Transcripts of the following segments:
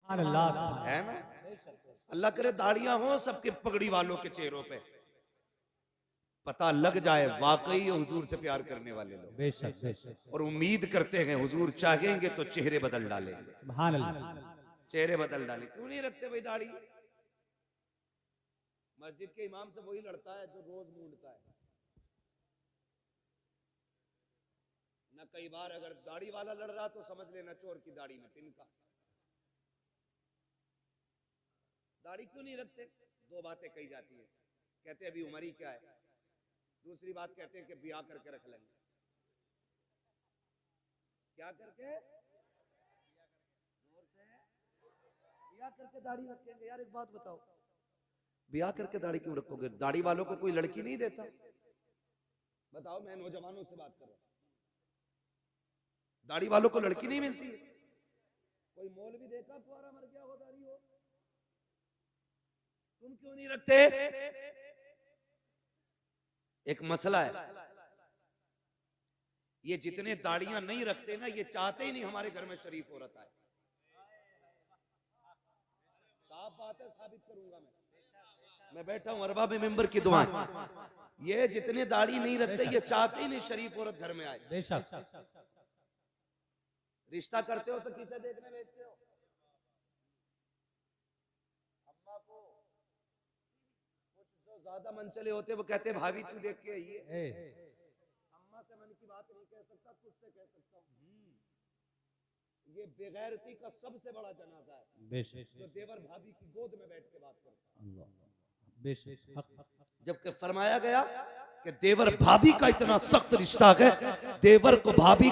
है ना। अल्लाह करे दाढ़ियां हो सबके पगड़ी वालों के चेहरों पे, पता लग जाए वाकई ये हुजूर से प्यार करने वाले लोग। बेशक बेशक। और उम्मीद करते हैं हुजूर चाहेंगे तो चेहरे बदल डालेंगे। सुभान अल्लाह। चेहरे बदल डाले। क्यों नहीं रखते भाई दाढ़ी? मस्जिद के इमाम से वही लड़ता है जो रोज मूंढता है ना। कई बार अगर दाढ़ी वाला लड़ रहा तो समझ लेना चोर की दाढ़ी में तिनका। दाढ़ी क्यों नहीं रखते? दो बातें कही जाती है। कहते हैं अभी उम्र ही क्या है। दूसरी बात कहते हैं कि ब्याह करके रख लेंगे। क्या करके? ब्याह करके दाढ़ी रखेंगे। यार एक बात बताओ, ब्याह करके दाढ़ी क्यों रखोगे? दाढ़ी वालों को कोई लड़की नहीं देता? बताओ, मैं नौजवानों से बात कर रहा हूं। दाढ़ी वालों को लड़की नहीं मिलती? कोई मौलवी देखा कुआरा मर गया हो दाढ़ी हो? तुम क्यों नहीं रखते? एक मसला है, ये जितने दाढ़ियां नहीं रखते ना, ये चाहते ही नहीं हमारे घर में शरीफ औरत आए। साफ बात है, साबित करूंगा मैं बैठा हूं अरबा में मेंबर की दुआ। ये जितने दाढ़ी नहीं रखते ये चाहते ही नहीं शरीफ औरत घर में आए। रिश्ता करते हो तो किसे देखने भेजते हो? अम्मा को। कुछ जो ज्यादा मन चले होते वो कहते भाभी तू देख के आइए। अम्मा से मन की बात नहीं कह सकता, तुझसे कह सकता हूँ। ये बेगैरती का सबसे बड़ा जनाजा है जो देवर भाभी की गोद में बैठ के बात करता है। जबकि फरमाया गया कि देवर भाभी का इतना सख्त रिश्ता है, देवर को भाभी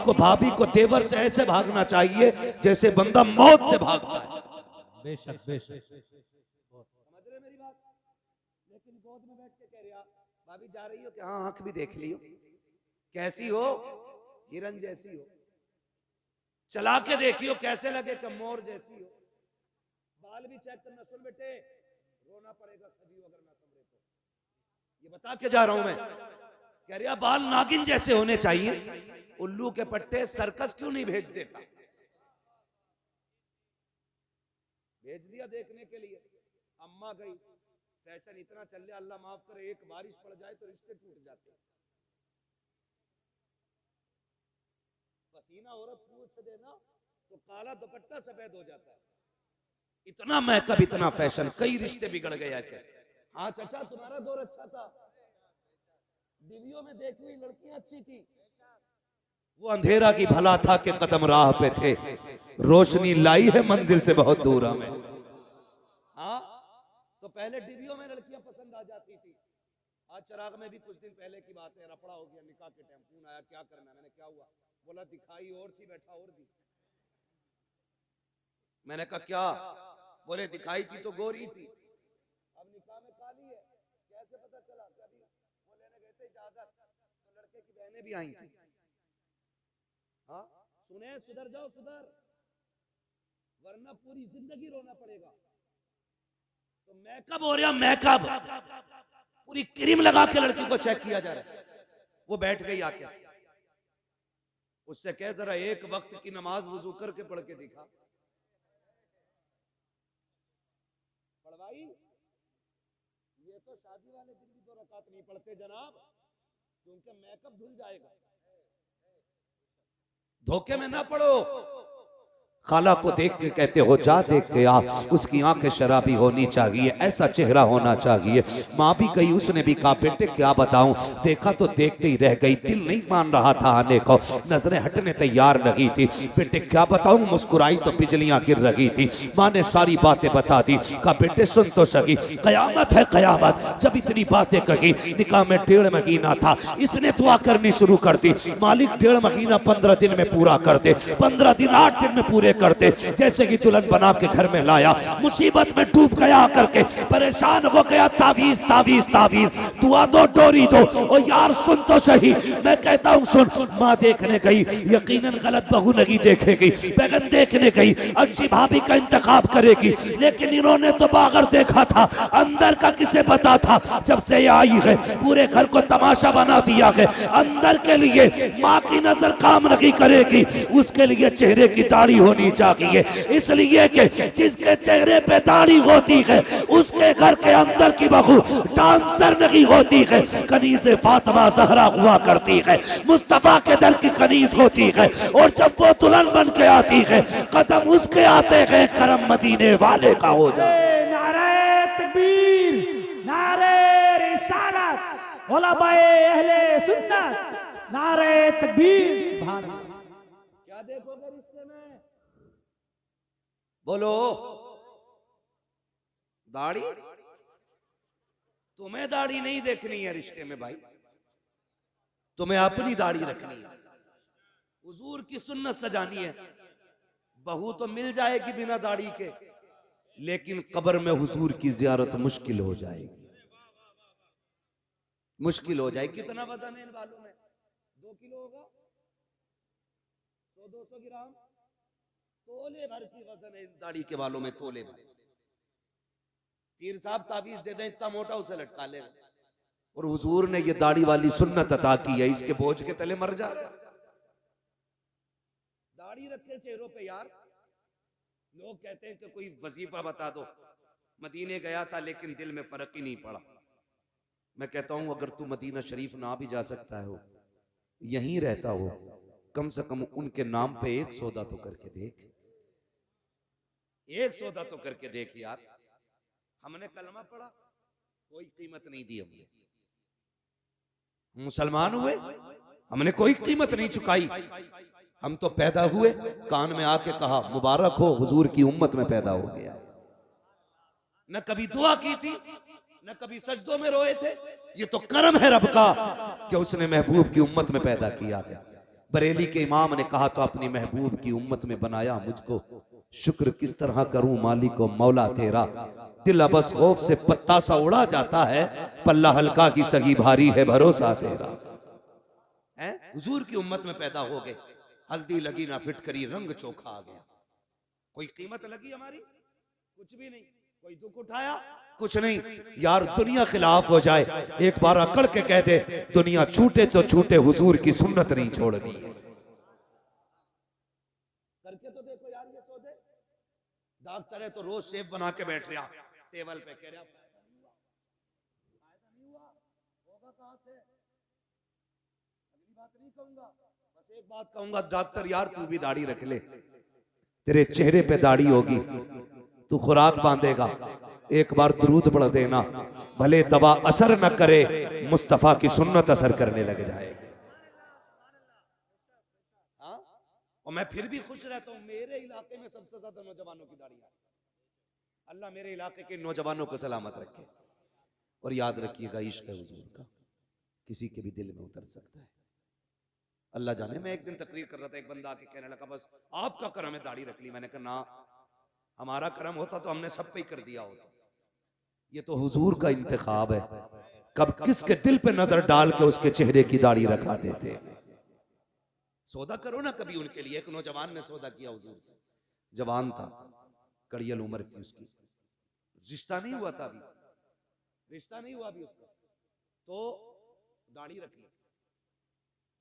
को देवर से ऐसे भागना चाहिए जैसे बंदा मौत से भागता है। बेशक बेशक। समझ रहे मेरी बात? लेकिन गोद में बैठ के कह रहा भाभी जा रही हो कि हाँ आंख भी देख लियो, कैसी हो? हिरन जैसी हो। चला के देखियो कैसे लगे कि मोर जैसी हो। बाल भी चेक करना। सुन बेटे, रोना पड़ेगा सदियों अगर ना संभले तो। ये बता के जा रहा हूं मैं। कह रहा बाल नागिन जैसे होने चाहिए। उल्लू के पट्टे सर्कस क्यों नहीं भेज देता? भेज दिया देखने के लिए। अम्मा गई, फैशन इतना चल रहा, अल्लाह माफ करे, एक बारिश पड़ जाए तो रिश्ते टूट जाते। पसीना औरत पूछ देना तो काला दुपट्टा सफेद हो जाता है। इतना मेकअप, इतना फैशन, कई रिश्ते बिगड़ गए ऐसे। हाँ चाचा तुम्हारा दौर अच्छा था, टीवियों में देखी हुई लड़कियां अच्छी थी। वो अंधेरा की भला था कि कदम राह पे थे, रोशनी लाई है मंजिल से बहुत दूर हमें। हाँ तो पहले टीवियों में लड़कियां पसंद आ जाती थी। आज चिराग में भी कुछ दिन पहले की बात है, रफड़ा हो गया निकाह के टाइम। फोन आया क्या करना, मैंने क्या हुआ? बोला दिखाई और थी, बैठा और दी। मैंने कहा क्या? बोले दिखाई थी तो गोरी थी, अब निकाह में काली है। कैसे पता चला? कभी वो लेने गए थे इजाजत तो लड़के की बहनें भी आई थी। हाँ सुने, सुधर जाओ सुधर, वरना पूरी जिंदगी रोना पड़ेगा। तो मेकअप हो रहा, मेकअप पूरी क्रीम लगा के लड़की को चेक किया जा रहा है। वो बैठ गई आके, उससे कह जरा एक वक्त की नमाज वुजू करके पढ़ के दिखा। पढ़वाई? ये तो शादी वाले दिन भी 2 रकात नहीं पढ़ते जनाब, क्योंकि मेकअप धुल जाएगा। धोखे में ना पढ़ो। खाला को देख के कहते हो जा देख के आ, उसकी आंखें शराबी होनी चाहिए, ऐसा चेहरा होना चाहिए। माँ भी गई, उसने भी कहा बेटे क्या बताऊं, देखा तो देखते ही रह गई, दिल नहीं मान रहा था आने को, नजरें हटने तैयार लगी थी। बेटे क्या बताऊं, मुस्कुराई तो बिजलियां गिर रही थी। माँ ने सारी बातें बता दी। कहा बेटे सुन तो सही, कयामत है कयामत। जब इतनी बातें कही, निकाह में 1.5 महीना था, इसने दुआ करनी शुरू कर दी, मालिक 1.5 महीना 15 दिन में पूरा कर दे। 15 दिन 8 दिन में पूरे करते। जैसे ही दुल्हन बना के घर में लाया, मुसीबत में डूब गया करके परेशान हो गया। तावीज तावीज तावीज, दुआ दो डोरी दो। ओ यार सुन तो सही, मैं कहता हूँ सुन। माँ देखने गई, यकीनन गलत बहू नहीं देखेगी, बहन देखने गई, अच्छी भाभी का इंतखाब करेगी, लेकिन इन्होंने तो बागर देखा था, अंदर का किसे पता था। जब से ये आई है पूरे घर को तमाशा बना दिया है। अंदर के लिए माँ की नजर काम नहीं करेगी, उसके लिए चेहरे की दाढ़ी होनी होनी चाहिए, इसलिए कि जिसके चेहरे पे दाढ़ी होती है उसके घर के अंदर की बहू डांसर नहीं होती है, कनीज़ फातिमा ज़हरा हुआ करती है, मुस्तफ़ा के दर की कनीज होती है। और जब वो दुल्हन बन के आती है कदम उसके आते हैं करम मदीने वाले का हो जाए। नारे तकबीर, नारे रिसालत, उलमाए अहले सुन्नत, नारे तकबीर। क्या देखोगे रिश्ते में? बोलो। दाढ़ी? तुम्हें दाढ़ी नहीं देखनी है रिश्ते में भाई, तुम्हें अपनी दाढ़ी रखनी है, हुजूर की सुन्नत सजानी है। बहू तो मिल जाएगी बिना दाढ़ी के, लेकिन कब्र में हुजूर की जियारत मुश्किल हो जाएगी, मुश्किल हो जाएगी। कितना वजन है इन बालों में? 2 किलो होगा, 100-200 ग्राम, तोले भर की वजन है इन दाढ़ी के बालों में, तोले भर। पीर साहब ताबीज दे दें इतना मोटा, उसे लटका ले। और हुजूर ने ये दाढ़ी वाली सुन्नत अता की है, इसके बोझ के तले मर जा रहे। दाढ़ी रखे चेहरों पे यार। लोग कहते हैं कि कोई वजीफा बता दो, मदीने गया था लेकिन दिल में फर्क ही नहीं पड़ा। मैं कहता हूं अगर तू मदीना शरीफ ना भी जा सकता है, यहीं रहता हो, कम से कम उनके नाम पे एक सौदा तो करके देख, एक सौदा तो करके देख यार। हमने कलमा पढ़ा, कोई कीमत नहीं दी, हमने मुसलमान हुए, हमने कोई कीमत नहीं चुकाई। हम तो पैदा हुए, कान में आके कहा मुबारक हो हुजूर की उम्मत में पैदा हो गया। न कभी दुआ की थी, न कभी सजदों में रोए थे। ये तो करम है रब का कि उसने महबूब की उम्मत में पैदा किया है। बरेली के इमाम ने कहा तो अपनी महबूब की उम्मत में बनाया मुझको, शुक्र किस तरह करूं मालिक को मौला तेरा। दिल अबस खौफ से पत्ता सा उड़ा जाता है, पल्ला हल्का की सगी भारी है भरोसा तेरा। हुजूर की उम्मत में पैदा हो गए, हल्दी लगी ना फिटकरी, रंग चोखा आ गया। कोई कीमत लगी हमारी? कुछ भी नहीं। कोई दुख उठाया? कुछ नहीं। यार दुनिया खिलाफ हो जाए, एक बार अकड़ के कह दे दुनिया छूटे तो छूटे, हुजूर की सुन्नत नहीं छोड़नी। करके तो देखो यार ये सौदे। डॉक्टर है तो रोज शेप बना के बैठ रहा टेबल पे, कह रहा फायदा नहीं हुआ, होगा कहां से? अगली बात नहीं कहूंगा, बस एक बात कहूंगा, डॉक्टर यार तू भी दाढ़ी रख ले, तेरे चेहरे पे दाढ़ी होगी, तू खुराक बांधेगा, एक बार दुरूद पढ़ देना, भले दवा असर न करे, मुस्तफा की सुन्नत असर करने लग जाए। हाँ? और मैं फिर भी खुश रहता हूं, मेरे इलाके में सबसे ज्यादा नौजवानों की दाढ़ी है। अल्लाह मेरे इलाके के नौजवानों को सलामत रखे। और याद रखिएगा इश्क हुजूर का किसी के भी दिल में उतर सकता है। अल्लाह जाने, मैं एक दिन तकरीर कर रहा था, एक बंदा आके कहने लगा बस आपका करम है दाढ़ी रख ली। मैंने कहा ना, हमारा करम होता तो हमने सब पे ही कर दिया होता। ये तो हुजूर का इंतखाब है, कब किसके दिल पे नजर डाल के उसके चेहरे की दाढ़ी रखा देते। सौदा करो ना कभी उनके लिए। एक नौजवान ने सौदा किया हुजूर से, जवान था, कड़ियल उम्र थी उसकी, रिश्ता नहीं हुआ था अभी, रिश्ता नहीं हुआ अभी उसका, तो दाढ़ी रख ली।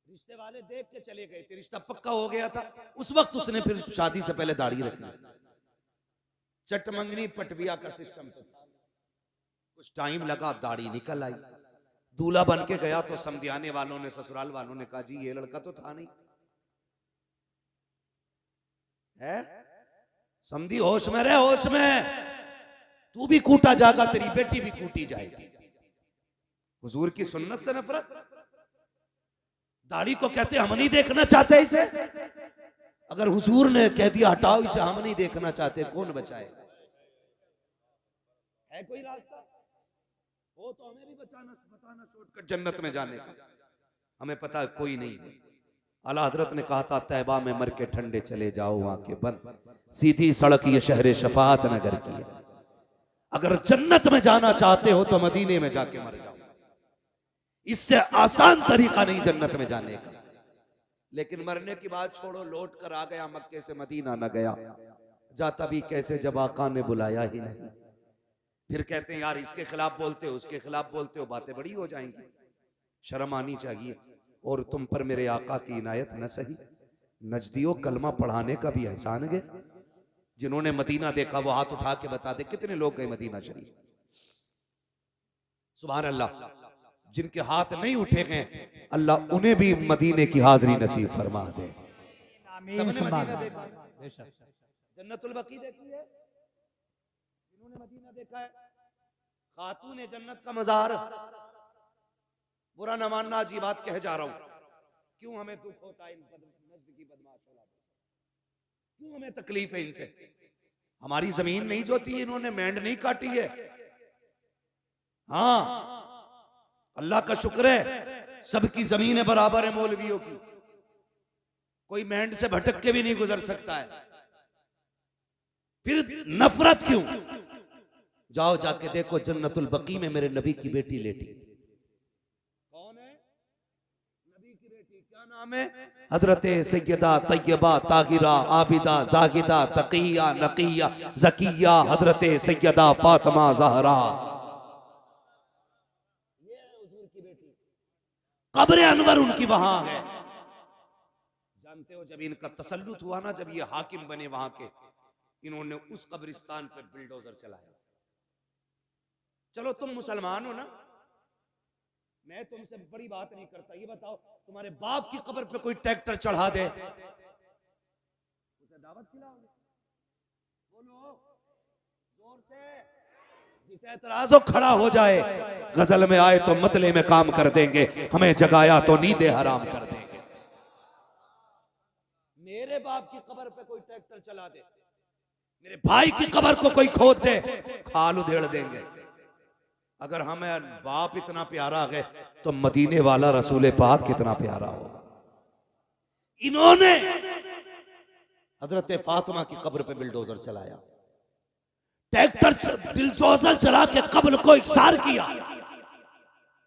रिश्ते वाले देख के चले गए थे, रिश्ता पक्का हो गया था। उस वक्त उसने फिर शादी से पहले दाढ़ी रख ली। चटमंगनी पटबिया का सिस्टम तो था। कुछ टाइम लगा, दाढ़ी निकल आई। दूल्हा बन के गया तो समझाने वालों ने, ससुराल वालों ने कहा जी ये लड़का तो था नहीं है, समझी होश में रहे, होश में। तू भी कूटा जाएगा, तेरी बेटी भी कूटी जाएगी। हुजूर की सुन्नत से नफरत। दाढ़ी को कहते हम नहीं देखना चाहते इसे। अगर हुजूर ने कह दिया हटाओ इसे, हम नहीं देखना चाहते, कौन बचाए? है कोई रास्ता? वो तो हमें भी बताना शॉर्टकट जन्नत में जाने का। हमें पता है कोई नहीं है। आला हजरत ने कहा था तैबा में मर के ठंडे चले जाओ, आंखें बंद, सीधी सड़क ये शहर शफात नगर की है। अगर जन्नत में जाना चाहते हो तो मदीने में जाके मर जाओ, इससे आसान तरीका नहीं जन्नत में जाने का। लेकिन मरने की बात छोड़ो, लौट कर आ गया मक्के से मदीना न गया, जाता भी कैसे जब आका ने बुलाया ही नहीं। फिर कहते हैं यार इसके खिलाफ बोलते हो, उसके खिलाफ बोलते हो, बातें बड़ी हो जाएंगी, शर्म आनी चाहिए। और तुम पर मेरे आका की इनायत न सही, नजदियों कलमा पढ़ाने का भी एहसान है। जिन्होंने मदीना देखा वो हाथ उठा के बता दे कितने लोग गए मदीना शरीफ। सुभान अल्लाह। जिनके हाथ नहीं उठे गए अल्लाह उन्हें भी मदीने की हाजिरी नसीब फरमा दे। सबने मदीना देखा है? जन्नतुल बकी देखी है? जिन्होंने मदीना देखा है। खातून जन्नत का मजार। बुरा न मानना, आज ये बात कह जा रहा हूं। क्यों हमें दुख होता है इन नजद की बदमाश औलाद से? क्यों हमें तकलीफ है इनसे? हमारी जमीन नहीं जोती, इन्होंने मैंड नहीं काटी है। हाँ, अल्लाह का शुक्र है सबकी जमीन बराबर है मौलवियों की। कोई मैंड से भटक के भी नहीं गुजर सकता है। फिर नफरत क्यों? जाओ जाके देखो जन्नतुल बकी में मेरे नबी की बेटी लेटी। कौन है नबी की बेटी? क्या नाम है? हजरत सैयदा तैयबा ताहिरा आबिदा जाहिदा तकिया नकिया जकिया हजरत सैयदा फातिमा ज़हरा। ये हुजूर की बेटी। कब्र अनवर उनकी वहां है। जानते हो जब इनका तसल्लुत हुआ ना, जब ये हाकिम बने वहां के, इन्होंने उस कब्रिस्तान पर बिल्डोजर चलाया। चलो तुम मुसलमान हो ना, मैं तुमसे बड़ी बात नहीं करता। ये बताओ तुम्हारे बाप की कब्र पे कोई ट्रैक्टर चढ़ा दे, उसे दावत खिलाओगे? बोलो जोर से। जिसे एतराज हो खड़ा हो जाए। गजल में आए तो मतले में काम कर देंगे, हमें जगाया तो नींदे हराम कर देंगे। मेरे बाप की कब्र पे कोई ट्रैक्टर चला दे, मेरे भाई की कब्र को कोई खोद दे, खाल उधेड़ देंगे। अगर हमें बाप इतना प्यारा है तो मदीने वाला रसूल पाक कितना प्यारा होगा। इन्होंने हजरत फातिमा की कब्र पे बिल्डोजर चलाया, ट्रैक्टर बिल्डोजर चला के कब्र को इकसार किया,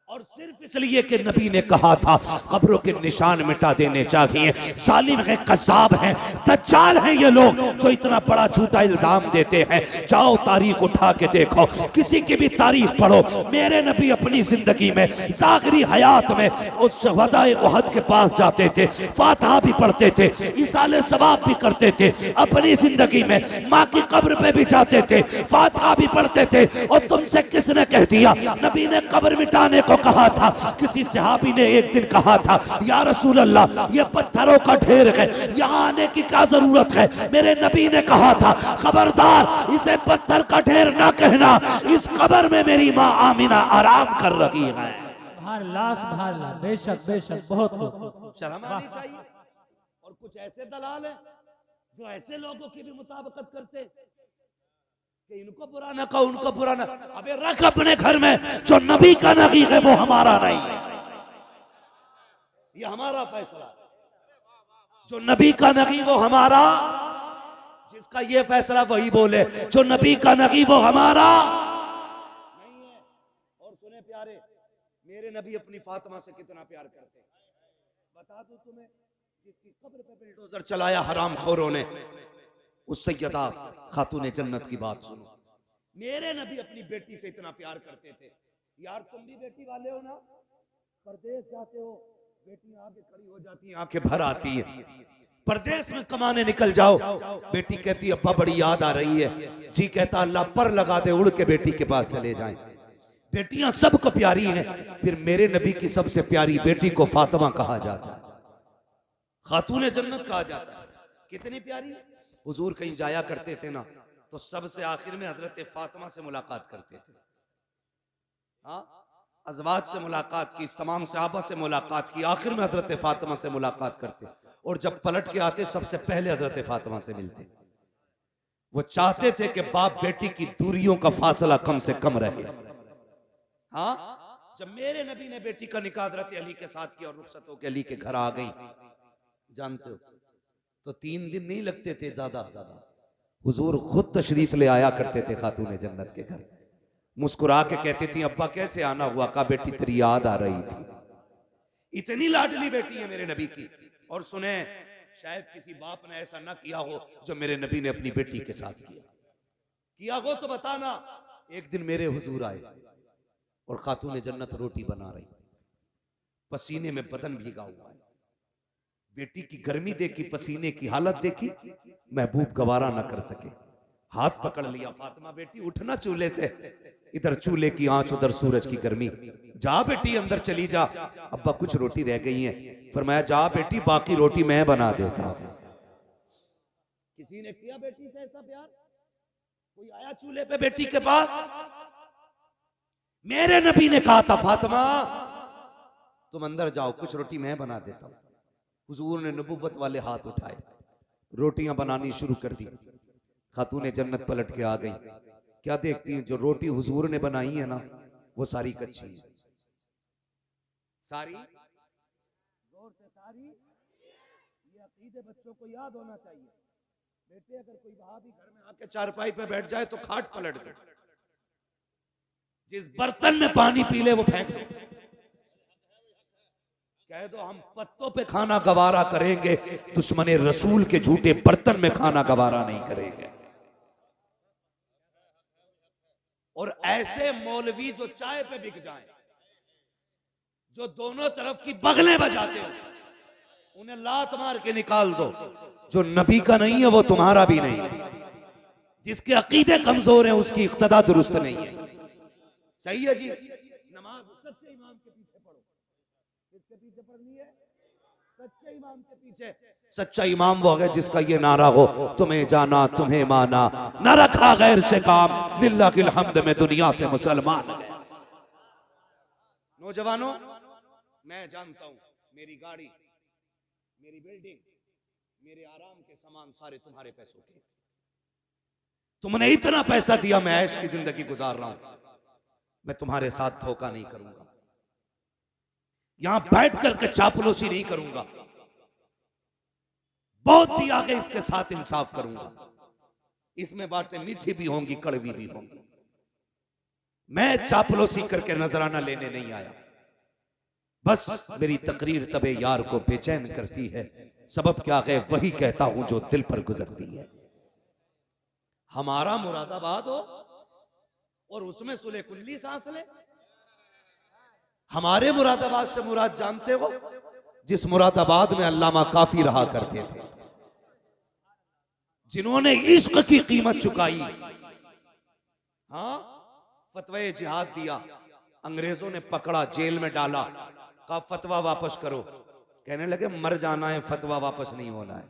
और सिर्फ इसलिए कि नबी ने कहा था कब्रों के निशान मिटा देने चाहिए। जालिम है, कज़्ज़ाब है, दज्जाल है ये लोग जो इतना बड़ा झूठा इल्जाम देते हैं। जाओ तारीख उठा के देखो, किसी की भी तारीख पढ़ो। मेरे नबी अपनी जिंदगी में ज़ाहिरी हयात में उस शहदाए उहद के पास जाते थे, फातिहा भी पढ़ते थे, इसाले सवाब भी करते थे। अपनी जिंदगी में माँ की कब्र पे भी जाते थे, फातिहा भी पढ़ते थे। और तुमसे किसने कह दिया? नबी ने कब्र मिटाने को कहा था। किसी सहाबी ने एक दिन कहा था या रसूल अल्लाह ये पत्थरों का ढेर है, यहाँ आने की क्या जरूरत है? मेरे नबी ने कहा था खबरदार इसे पत्थर का ढेर ना कहना, इस कब्र में मेरी माँ आमिना आराम कर रही है। बेशक बेशक, बहुत खूब। शर्म आनी चाहिए। और कुछ ऐसे दलाल हैं जो ऐसे लोगों की भी मुताबिकत करते कि इनको बुरा ना कहो, उनको बुरा ना। अबे रख अपने घर में, जो नबी का नबी है वो हमारा नहीं, ये हमारा फैसला। जो नबी का नबी वो हमारा, जिसका ये फैसला वही बोले। जो नबी का नबी वो हमारा नहीं है। और सुने प्यारे, मेरे नबी अपनी फातिमा से कितना प्यार करते हैं। बता दूं तुम्हें, जिसकी कब्र पे बिल्डोजर चलाया हराम खोरों ने, उस सैयदा खातून जन्नत की बात सुनो। मेरे नबी अपनी बेटी से इतना प्यार करते थे। यार तुम भी बेटी वाले हो ना, परदेश जाते हो, बेटियां आगे खड़ी हो जाती हैं, आंखें भर आती हैं। परदेश में कमाने निकल जाओ, बेटी कहती अब्बा बड़ी याद आ रही है, जी कहता अल्लाह पर लगा दे, उड़ के बेटी के पास चले जाएं। बेटियां सबको प्यारी हैं, फिर मेरे नबी की सबसे प्यारी बेटी को फातिमा कहा जाता है, खातून जन्नत कहा जाता है। कितनी प्यारी। हुजूर कहीं जाया करते थे ना, तो सबसे आखिर में हजरत फातिमा से मुलाकात करते थे। हाँ, अज़वाज से मुलाकात की, तमाम सहाबा से मुलाकात की, आखिर में हजरत फातिमा से मुलाकात करते। और जब पलट के आते सबसे पहले हजरत फातिमा से मिलते। वो चाहते थे कि बाप बेटी की दूरियों का फासला कम से कम रहे। हाँ, जब मेरे नबी ने बेटी का निकाह हजरत अली के साथ किया और रुखसत होकर अली के घर आ गई, जानते हो तो 3 दिन नहीं लगते थे ज्यादा ज्यादा। हुजूर खुद तशरीफ ले आया करते थे खातून जन्नत के घर, मुस्कुरा के कहती थी अब्बा कैसे आना हुआ? का बेटी तेरी याद आ रही थी। इतनी लाडली बेटी है मेरे नबी की। और सुने, शायद किसी बाप ने ऐसा ना किया हो जो मेरे नबी ने अपनी बेटी के साथ किया हो तो बताना। एक दिन मेरे हुजूर आए और खातून जन्नत रोटी बना रही, पसीने में बदन भीगा हुआ है, बेटी की गर्मी देखी, पसीने की हालत देखी, महबूब गवारा ना कर सके, हाथ पकड़ लिया, फातिमा बेटी उठना चूल्हे से, इधर चूल्हे की आंच उधर सूरज की गर्मी, जा बेटी अंदर चली जा, अब्बा कुछ रोटी रह गई है। फरमाया जा बेटी बाकी रोटी मैं बना देता हूं। किसी ने किया बेटी से ऐसा प्यार? कोई आया चूल्हे पे बेटी के पास? मेरे नबी ने कहा था फातिमा तुम अंदर जाओ, कुछ रोटी मैं बना देता हूं। हुजूर ने नबुव्वत वाले हाथ उठाए, रोटियां बनानी शुरू कर दी। खातूने जन्नत पलट के आ गई, क्या देखती हैं जो रोटी हुजूर ने बनाई है ना वो सारी कच्ची है। सारी जोर से सारी, ये अकीदे बच्चों को याद होना चाहिए। बेटे अगर कोई वहाबी घर में आके चारपाई पे बैठ जाए तो खाट पलट दो, जिस बर्तन में पानी पी ले वो फेंक दो, कह दो हम पत्तों पे खाना गवारा करेंगे, दुश्मने रसूल के झूठे बर्तन में खाना गवारा नहीं करेंगे। और ऐसे मौलवी जो चाय पे बिक जाएं, जो दोनों तरफ की बगलें बजाते हो, उन्हें लात मार के निकाल दो। जो नबी का नहीं है वो तुम्हारा भी नहीं है, जिसके अकीदे कमजोर हैं उसकी इक्तदा दुरुस्त नहीं है। सही है जी। नमाज सच्चे इमाम के पीछे पढ़ो। किसके पीछे पढ़नी है? सच्चे इमाम के पीछे। सच्चा इमाम वो है जिसका ये नारा हो, तुम्हें जाना तुम्हें माना, न रखा गैर से काम, लिल्लाह किल हम्द में दुनिया से मुसलमान। नौजवानों मैं जानता हूं मेरी गाड़ी, मेरी बिल्डिंग, मेरे आराम के सामान सारे तुम्हारे पैसों के। तुमने इतना पैसा दिया, मैं ऐश की जिंदगी गुजार रहा हूं, मैं तुम्हारे साथ धोखा नहीं करूंगा, यहां बैठ करके चापलूसी नहीं करूंगा, बहुत दिया के इसके साथ इंसाफ करूंगा। इसमें बातें मीठी भी होंगी कड़वी भी होंगी। मैं चापलूसी करके नजराना लेने नहीं आया, बस मेरी तकरीर तबे यार को बेचैन करती है, सबब क्या है वही कहता हूं जो दिल पर गुजरती है। हमारा मुरादाबाद हो और उसमें सुले कुल्ली सांस ले। हमारे मुरादाबाद से मुराद जानते हो? जिस मुरादाबाद में अल्लामा काफी रहा करते थे, जिन्होंने इश्क की कीमत चुकाई, हाँ फतवे जिहाद दिया, अंग्रेजों ने पकड़ा जेल में डाला, कहा फतवा वापस करो, कहने लगे मर जाना है, फतवा वापस नहीं होना है।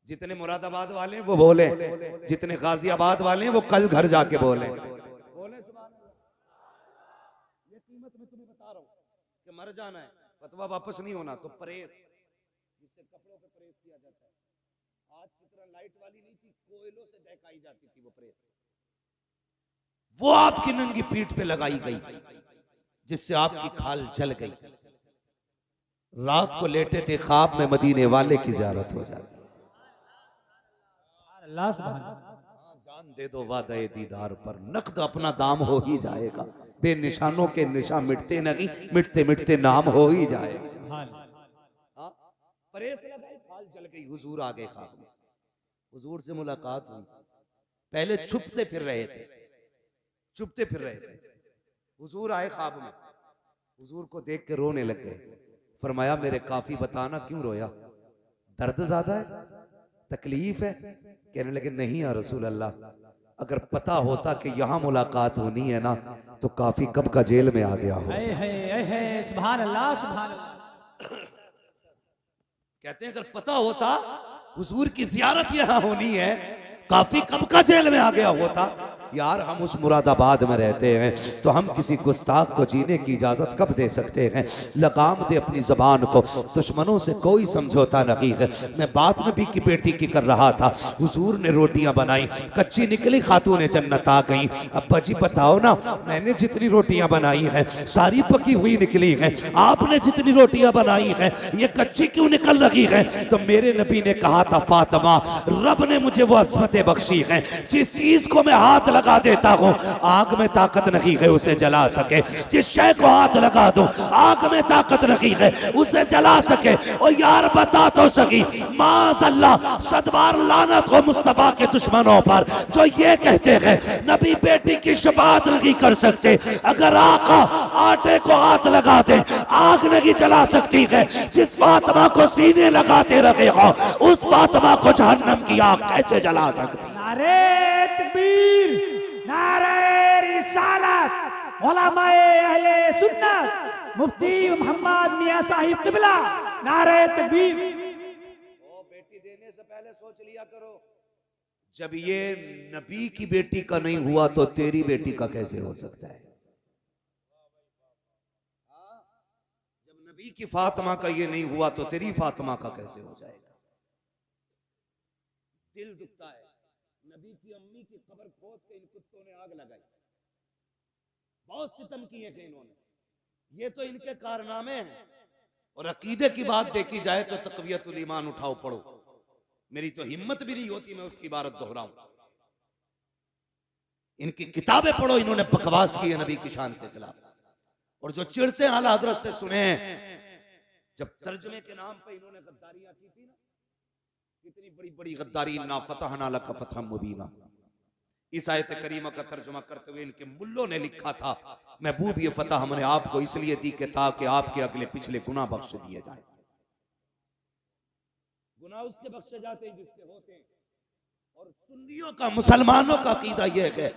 जितने मुरादाबाद वाले हैं वो बोले, जितने गाजियाबाद वाले हैं वो कल घर जाके बोले। ये कीमत मैं तुम्हें बता रहा हूं कि मर जाना है, फतवा वापस नहीं होना, तो परहेज, जिससे कपड़ों पे परहेज किया जाता है, आज की तरह लाइट वाली नहीं थी, कोयलों से दहकाई जाती थी वो परहेज, वो आपकी नंगी पीठ पे लगाई गई, जिससे आपकी खाल जल गई। रात को लेटे थे ख्वाब में मदीने वाले की ज़ियारत हो जाती। जान दे दो वादे दीदार पर, नकद अपना दाम हो ही जाएगा, बेनिशानों के निशान मिटते नहीं, मिटते मिटते नाम हो ही जाएगा। परहेज लगाई, खाल जल गई, हुजूर आ गए ख्वाब में, हुजूर से मुलाकात हुई। पहले छुपते फिर रहे थे, छुपते फिर रहे थे, हुजूर आए ख्वाब में, हुजूर को देख के रोने लग गए। फरमाया मेरे काफी बताना क्यों रोया, दर्द ज्यादा है, तकलीफ है? कहने लगे नहीं या रसूल अल्लाह, अगर पता होता कि यहाँ मुलाकात होनी है ना तो काफी कब का जेल में आ गया हो। सुभान अल्लाह, सुभान अल्लाह। कहते हैं अगर पता होता हुजूर की जियारत यहाँ होनी है, काफी कब का जेल में आ गया होता। यार हम उस मुरादाबाद में रहते हैं तो हम किसी गुस्ताख को जीने की इजाजत कब दे सकते हैं। लगाम दे अपनी जबान को, दुश्मनों से कोई समझौता नहीं है। मैं बात नबी की बेटी की कर रहा था, हुजूर ने रोटियां बनाई, कच्ची निकली, खातूने जन्नत आ गई। अब्बा जी बताओ ना, मैंने जितनी रोटियां बनाई है सारी पकी हुई निकली है, आपने जितनी रोटियां बनाई है ये कच्ची क्यों निकल रही है? तो मेरे नबी ने कहा था फातिमा, रब ने मुझे वो अज़मतें बख्शी है, जिस चीज को मैं हाथ लगा देता हूँ आग में ताकत नहीं है उसे जला सके, जिस शय को हाथ लगा दूं आग में ताकत नहीं है उसे जला सके। और यार बता तो सकी, माज़अल्लाह सदबार लानत हो मुस्तफा के दुश्मनों पर जो ये कहते हैं नबी बेटी की शफाअत नहीं कर सकते। अगर आका आटे को हाथ लगा दे आग नहीं जला सकती है। जिस फातिमा को सीने लगाते रखे हो उस फातिमा को जहन्नम की आग कैसे जला सकती? नारे तकबीर, नारे रिसालत, उलमाए अहले सुन्नत, मुफ्ती मोहम्मद मियां साहिब किबला, नारे तकबीर। ओ बेटी देने से पहले सोच लिया करो, जब ये नबी की बेटी का नहीं हुआ तो तेरी बेटी का कैसे हो सकता है? जब नबी की फातिमा का ये नहीं हुआ तो तेरी फातिमा का कैसे हो जाएगा? दिल दुखता है। नबी की अम्मी की कब्र खोद के इन कुत्तों ने आग लगाई, बहुत सितम किए थे इन्होंने। ये तो इनके कारनामे हैं। और अकीदे की बात देखी जाए तो तक़वियतुल ईमान उठाओ पढ़ो, मेरी तो हिम्मत भी नहीं होती मैं उसकी इबारत दोहराऊं। इनकी किताबें पढ़ो, इन्होंने बकवास की है नबी की शान के खिलाफ। और जो चिढ़ते हैं आला हज़रत से सुने, जब तर्जमे के नाम पे इन्होंने गद्दारियां की थी ना, कितनी बड़ी बड़ी गद्दारी, ना फतहना लका फतहम मुबीना। इस आयत करीमा का तर्जुमा करते हुए इनके मुल्लों ने लिखा था, महबूब ये फतह हमने आपको इसलिए दी कि ताकि आपके अगले पिछले गुनाह बख्श दिए जाए। गुनाह उसके बख्शे जाते हैं जिसके होते हैं। और सुन्नियों का, मुसलमानों का अकीदा यह है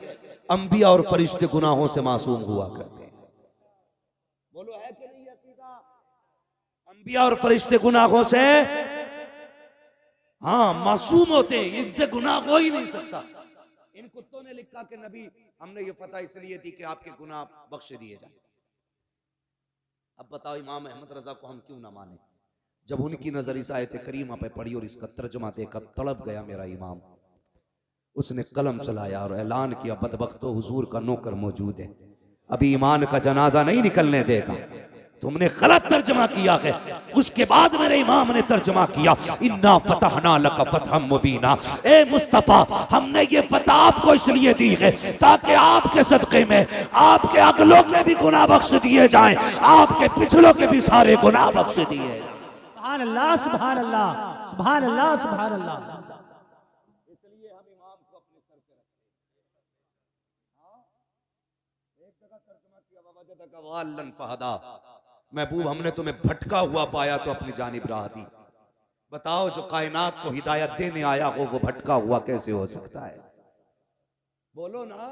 अंबिया और फरिश्ते गुनाहों से मासूम हुआ करते हैं। बोलो है कि नहीं अकीदा? अंबिया और फरिश्ते गुनाहों से हाँ मासूम होते हैं, इनसे गुनाह हो ही नहीं सकता। इन कुत्तों ने लिखा कि नबी हमने ये फतह इसलिए दी कि आपके गुनाह बख्श दिए जाए। अब बताओ इमाम अहमद रजा को हम क्यों ना माने? जब उनकी नजर इस आयत करीमा पे पड़ी और इसका तर्जुमा देखा, तड़प गया मेरा इमाम। उसने कलम चलाया और ऐलान किया, बदबख्तो हुजूर का नौकर मौजूद है, अभी ईमान का जनाजा नहीं निकलने देगा। तुमने गलत तर्जमा किया है। उसके बाद मेरे इमाम ने तर्जमा किया, इन्ना फतहना लका फतहम मुबीना। ए मुस्तफा, हमने ये फतह आपको इसलिए दी है ताकि आपके सदक़े में आपके अगलों के भी गुनाह बख्श दिए जाएं, आपके पिछलों के भी सारे गुनाह बख्श दिए जाएं। सुभान अल्लाह, सुभान अल्लाह, सुभान अल्लाह, सुभान अल्लाह। इसलिए हम इमाम को अपने सर पे रखते हैं। एक जगह तर्जुमा किया, ववजदका वाल्लन फहदा, महबूब हमने तुम्हें भटका हुआ पाया तो अपनी जानिब राह दी। बताओ जो कायनात को हिदायत देने आया हो वो भटका हुआ कैसे हो सकता है? बोलो ना।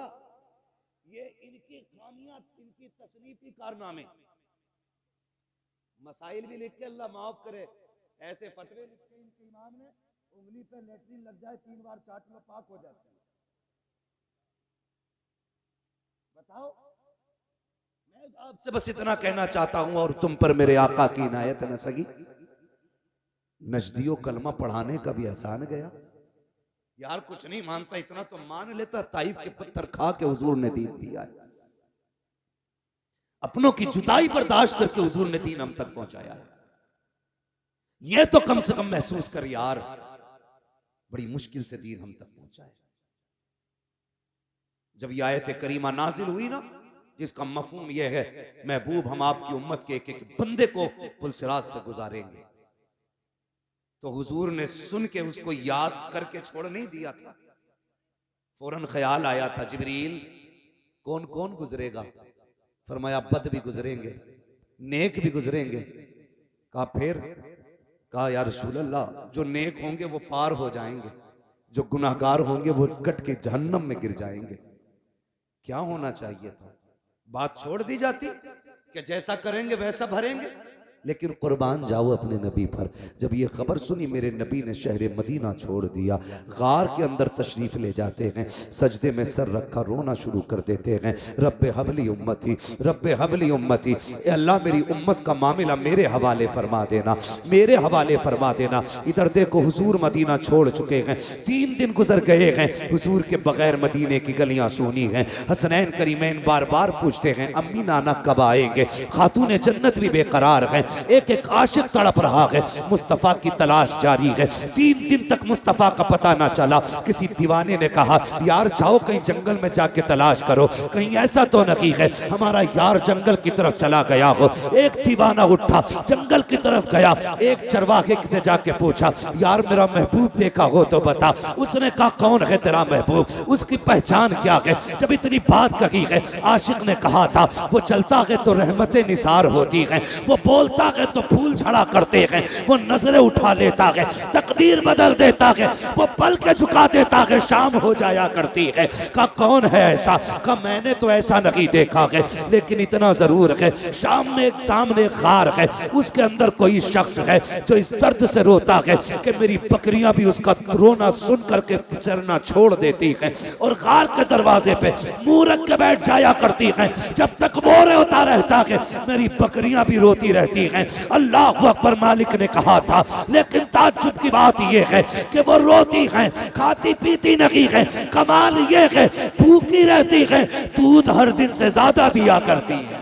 ये इनकी खामियां, इनकी तसनीफी कारनामे। मसाइल भी लिख के अल्लाह माफ करे, ऐसे फतवे लिखे इनके इमाम ने, उंगली पे लेटरिन लग जाए 3 बार चाट लो पाक हो जाता है। बताओ। मैं आपसे बस इतना कहना चाहता हूं और तुम पर मेरे आका की इनायत न सगी, नजदियो कलमा पढ़ाने का भी एहसान गया। यार कुछ नहीं मानता, इतना तो मान लेता, ताइफ के पत्थर खा के हुजूर ने दीन दिया है। अपनों की जुदाई बर्दाश्त करके हुजूर ने दीन हम तक पहुंचाया है। यह तो कम से कम महसूस कर यार, बड़ी मुश्किल से दीन हम तक पहुंचा है। जब यह आयत करीमा नाजिल हुई ना, जिसका मफहूम यह है महबूब हम आपकी उम्मत के एक एक बंदे को पुलसिरात से गुजारेंगे, तो हुजूर ने सुन के उसको याद करके छोड़ नहीं दिया था। फौरन ख्याल आया था, जिब्रील कौन कौन गुजरेगा? फरमाया बद भी गुजरेंगे, नेक भी गुजरेंगे। कहा फिर? कहा या रसूल अल्लाह, जो नेक होंगे वो पार हो जाएंगे, जो गुनाहगार होंगे वो कट के जहन्नम में गिर जाएंगे। क्या होना चाहिए था? बात छोड़ दी जाती कि जैसा करेंगे वैसा भरेंगे, लेकिन कुर्बान जाओ अपने नबी पर। जब ये खबर सुनी मेरे नबी ने शहर मदीना छोड़ दिया, गार के अंदर तशरीफ ले जाते हैं, सजदे में सर रखा रोना शुरू कर देते हैं, रब्बे हबली उम्मती, रब्बे हबली उम्मती, ए अल्लाह मेरी उम्मत का मामला मेरे हवाले फरमा देना, मेरे हवाले फरमा देना। इधर देखो हुजूर मदीना छोड़ चुके हैं, 3 दिन गुजर गए हैं, हुजूर के बगैर मदीने की गलियां सूनी हैं। हसनैन करीमैन बार बार पूछते हैं अम्मी नाना कब आएंगे? खातून जन्नत भी बेकरार है, एक एक आशिक तड़प रहा है, मुस्तफ़ा की तलाश जारी है। 3 दिन तक मुस्तफ़ा का पता ना चला। किसी दीवाने ने कहा यार जाओ कहीं जंगल में जाके तलाश करो, कहीं ऐसा तो नहीं है हमारा यार जंगल की तरफ चला गया हो। एक दीवाना उठा, जंगल की तरफ गया, एक चरवाहे से जाके पूछा यार मेरा महबूब देखा हो तो बता। उसने कहा कौन है तेरा महबूब, उसकी पहचान क्या है। जब इतनी बात कही है, आशिक ने कहा था वो चलता है तो रहमतें निसार होती हैं, वो बोलता है तो फूल झड़ा करते हैं, वो नजरें उठा लेता है, तकदीर बदल देता है, वो पल के झुका देता है, शाम हो जाया करती है। कहा कौन है ऐसा? कहा मैंने तो ऐसा नहीं देखा है, लेकिन इतना जरूर है शाम में एक सामने गार है, उसके अंदर कोई शख्स है जो इस दर्द से रोता है कि मेरी बकरियां भी उसका रोना सुन करके चरना छोड़ देती हैं और गार के दरवाजे पे मुंह रख के बैठ जाया करती हैं। जब तक वो रोता रहता है मेरी बकरियां भी रोती रहती हैं। अल्लाह अकबर मालिक ने कहा था, लेकिन ताज्जुब की बात यह है कि वो रोती हैं, खाती पीती नहीं है, कमाल ये है भूखी रहती है, दूध हर दिन से ज्यादा दिया करती है।